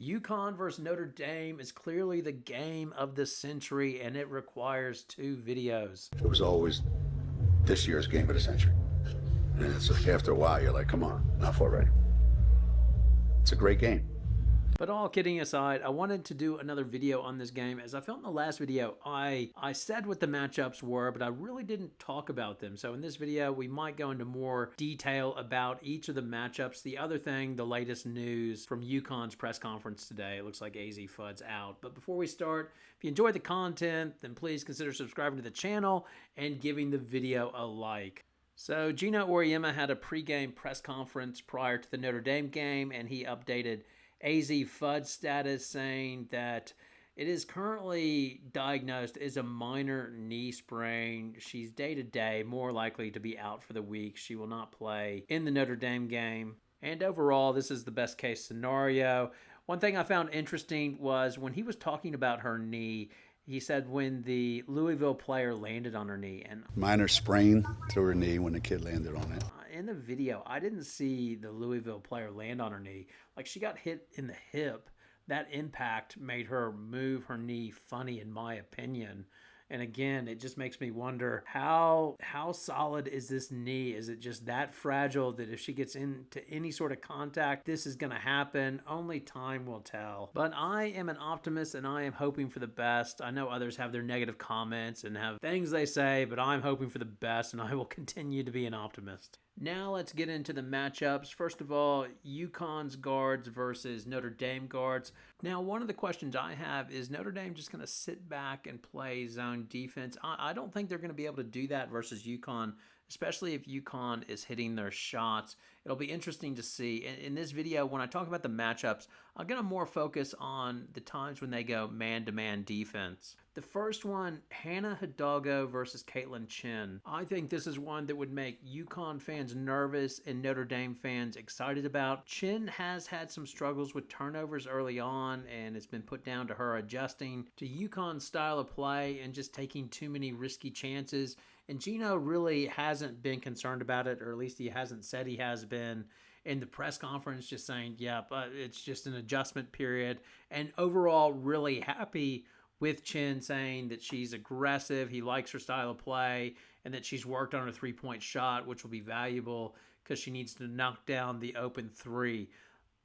UConn versus Notre Dame is clearly the game of the century, and it requires 2 videos. It was always this year's game of the century. And it's like after a while, you're like, come on, enough already. It's a great game. But all kidding aside, I wanted to do another video on this game. As I felt in the last video, I said what the matchups were, but I really didn't talk about them. So in this video, we might go into more detail about each of the matchups. The other thing, the latest news from UConn's press conference today. It looks like AZ Fudd's out. But before we start, if you enjoyed the content, then please consider subscribing to the channel and giving the video a like. So Gino Auriemma had a pregame press conference prior to the Notre Dame game, and he updated AZ Fudd's status, saying that it is currently diagnosed as a minor knee sprain. She's day-to-day, more likely to be out for the week. She will not play in the Notre Dame game. And overall, this is the best case scenario. One thing I found interesting was when he was talking about her knee, he said when the Louisville player landed on her knee. And Minor sprain to her knee when the kid landed on it. in the video, I didn't see the Louisville player land on her knee. Like, she got hit in the hip. That impact made her move her knee funny, in my opinion. And again, it just makes me wonder how solid is this knee? Is it just that fragile that if she gets into any sort of contact, this is going to happen? Only time will tell. But I am an optimist, and I am hoping for the best. I know others have their negative comments and have things they say, but I'm hoping for the best, and I will continue to be an optimist. Now let's get into the matchups. First of all, UConn's guards versus Notre Dame guards. Now, one of the questions I have is Notre Dame just going to sit back and play zone defense? I don't think they're going to be able to do that versus UConn, especially if UConn is hitting their shots. It'll be interesting to see. In this video, when I talk about the matchups, I'm going to more focus on the times when they go man-to-man defense. The first one, Hannah Hidalgo versus Caitlin Chin. I think this is one that would make UConn fans nervous and Notre Dame fans excited about. Chin has had some struggles with turnovers early on, and it's been put down to her adjusting to UConn's style of play and just taking too many risky chances. And Gino really hasn't been concerned about it, or at least he hasn't said he has been in the press conference, just saying, yeah, but it's just an adjustment period. And overall, really happy with Chin, saying that she's aggressive, he likes her style of play, and that she's worked on her three-point shot, which will be valuable because she needs to knock down the open three.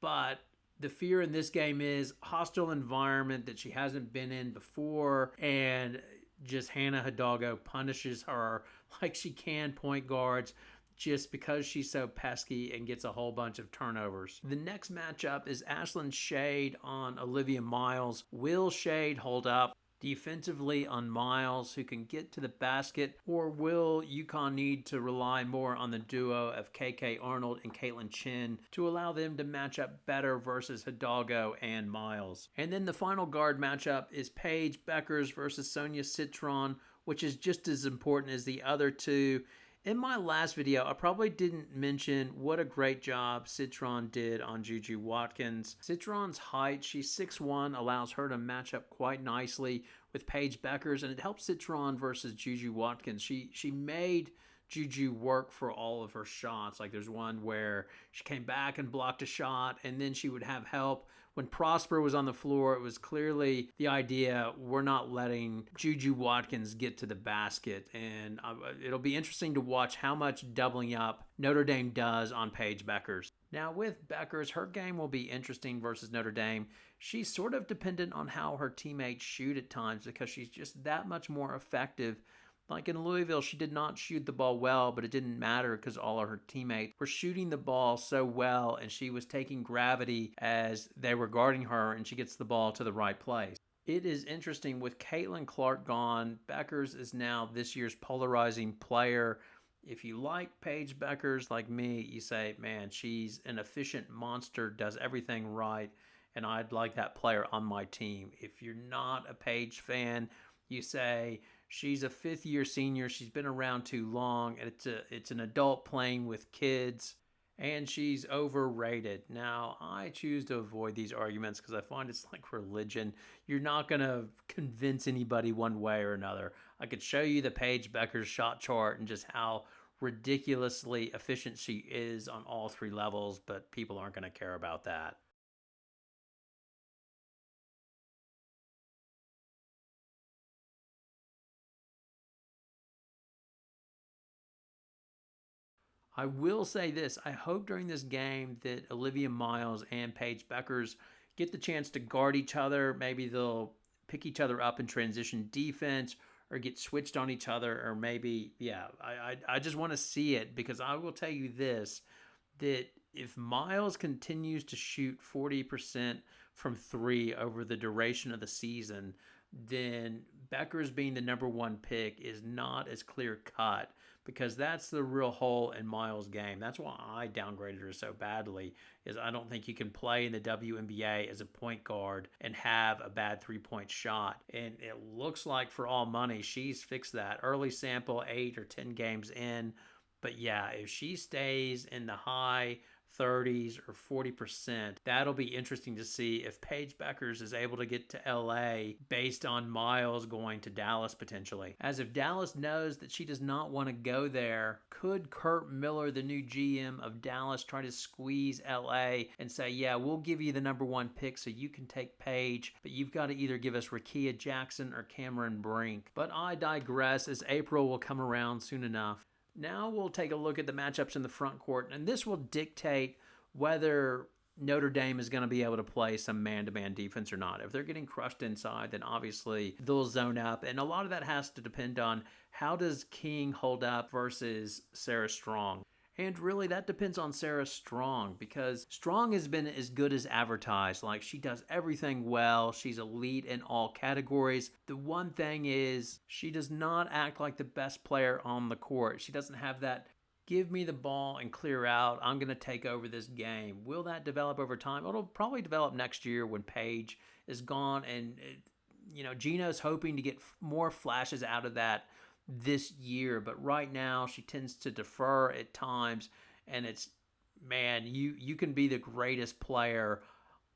But the fear in this game is hostile environment that she hasn't been in before, and just Hannah Hidalgo punishes her like she can point guards just because she's so pesky and gets a whole bunch of turnovers. The next matchup is Ashlyn Shade on Olivia Miles. Will Shade hold up defensively on Miles, who can get to the basket, or will UConn need to rely more on the duo of KK Arnold and Caitlin Chin to allow them to match up better versus Hidalgo and Miles? And then the final guard matchup is Paige Bueckers versus Sonia Citron, which is just as important as the other two. In my last video, I probably didn't mention what a great job Citron did on Juju Watkins. Citron's height, she's 6'1", allows her to match up quite nicely with Paige Bueckers, and it helps Citron versus Juju Watkins. She made Juju work for all of her shots. Like, there's one where she came back and blocked a shot, and then she would have help. When Prosper was on the floor, it was clearly the idea, we're not letting Juju Watkins get to the basket. And it'll be interesting to watch how much doubling up Notre Dame does on Paige Bueckers. Now, with Bueckers, her game will be interesting versus Notre Dame. She's sort of dependent on how her teammates shoot at times because she's just that much more effective. Like in Louisville, she did not shoot the ball well, but it didn't matter because all of her teammates were shooting the ball so well, and she was taking gravity as they were guarding her, and she gets the ball to the right place. It is interesting, with Caitlin Clark gone, Bueckers is now this year's polarizing player. If you like Paige Bueckers like me, you say, man, she's an efficient monster, does everything right, and I'd like that player on my team. If you're not a Paige fan, you say, she's a fifth-year senior. She's been around too long. It's an adult playing with kids, and she's overrated. Now, I choose to avoid these arguments because I find it's like religion. You're not going to convince anybody one way or another. I could show you the Paige Bueckers shot chart and just how ridiculously efficient she is on all three levels, but people aren't going to care about that. I will say this. I hope during this game that Olivia Miles and Paige Bueckers get the chance to guard each other. Maybe they'll pick each other up in transition defense or get switched on each other, or maybe, yeah, I just want to see it, because I will tell you this, that if Miles continues to shoot 40% from three over the duration of the season, then Bueckers being the number one pick is not as clear cut, because that's the real hole in Miles' game. That's why I downgraded her so badly, is I don't think you can play in the WNBA as a point guard and have a bad three-point shot. And it looks like, for all money, she's fixed that. Early sample, 8 or 10 games in. But yeah, if she stays in the high 30s or 40%, that'll be interesting to see if Paige Bueckers is able to get to LA based on Miles going to Dallas potentially. As if Dallas knows that she does not want to go there, could Kurt Miller, the new GM of Dallas, try to squeeze LA and say, yeah, we'll give you the number one pick so you can take Paige, but you've got to either give us Rakia Jackson or Cameron Brink. But I digress, as April will come around soon enough. Now we'll take a look at the matchups in the front court, and this will dictate whether Notre Dame is going to be able to play some man-to-man defense or not. If they're getting crushed inside, then obviously they'll zone up, and a lot of that has to depend on how does King hold up versus Sarah Strong. And really, that depends on Sarah Strong, because Strong has been as good as advertised. Like, she does everything well. She's elite in all categories. The one thing is, she does not act like the best player on the court. She doesn't have that, give me the ball and clear out, I'm going to take over this game. Will that develop over time? It'll probably develop next year when Paige is gone. And, Gino's hoping to get more flashes out of that this year, but right now she tends to defer at times, and it's, man, you can be the greatest player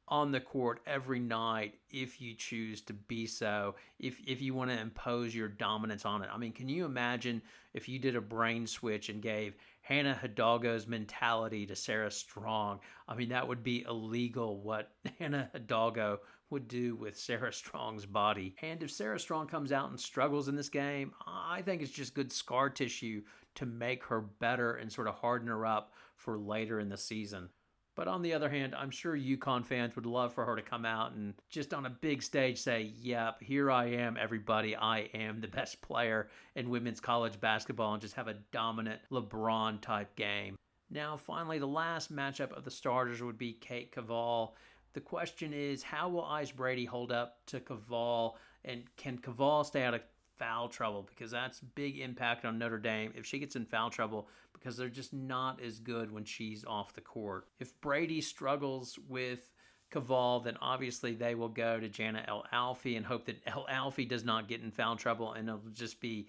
on the court every night if you choose to be so, if you want to impose your dominance on it. I mean, can you imagine if you did a brain switch and gave Hannah Hidalgo's mentality to Sarah Strong? I mean, that would be illegal, what Hannah Hidalgo would do with Sarah Strong's body. And if Sarah Strong comes out and struggles in this game, I think it's just good scar tissue to make her better and sort of harden her up for later in the season. But on the other hand, I'm sure UConn fans would love for her to come out and just on a big stage say, yep, here I am, everybody. I am the best player in women's college basketball, and just have a dominant LeBron-type game. Now, finally, the last matchup of the starters would be Kate Caval. The question is, how will Ice Brady hold up to Caval, and can Caval stay out of foul trouble? Because that's big impact on Notre Dame if she gets in foul trouble, because they're just not as good when she's off the court. If Brady struggles with Caval, then obviously they will go to Jana El-Alfi and hope that El-Alfi does not get in foul trouble, and it'll just be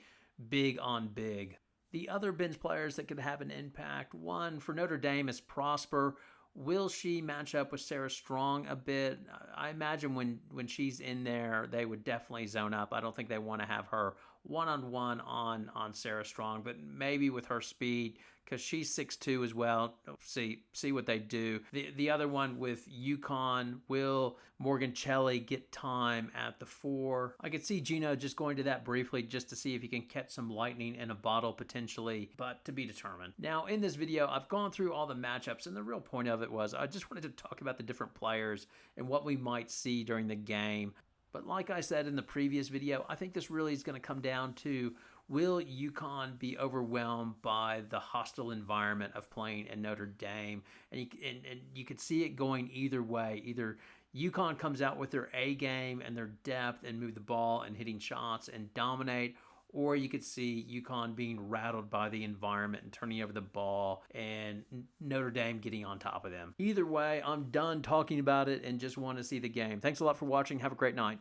big on big. The other bench players that could have an impact, one for Notre Dame is Prosper. Will she match up with Sarah Strong a bit? I imagine when she's in there, they would definitely zone up. I don't think they want to have her one-on-one on Sarah Strong, but maybe with her speed, because she's 6'2" as well. See what they do. The other one with UConn, will Morgan Shelley get time at the 4? I could see Gino just going to that briefly just to see if he can catch some lightning in a bottle potentially, but to be determined. Now, in this video, I've gone through all the matchups, and the real point of it was I just wanted to talk about the different players and what we might see during the game. But like I said in the previous video, I think this really is going to come down to, will UConn be overwhelmed by the hostile environment of playing in Notre Dame? And you could see it going either way. Either UConn comes out with their A game and their depth and move the ball and hitting shots and dominate, or you could see UConn being rattled by the environment and turning over the ball and Notre Dame getting on top of them. Either way, I'm done talking about it and just want to see the game. Thanks a lot for watching. Have a great night.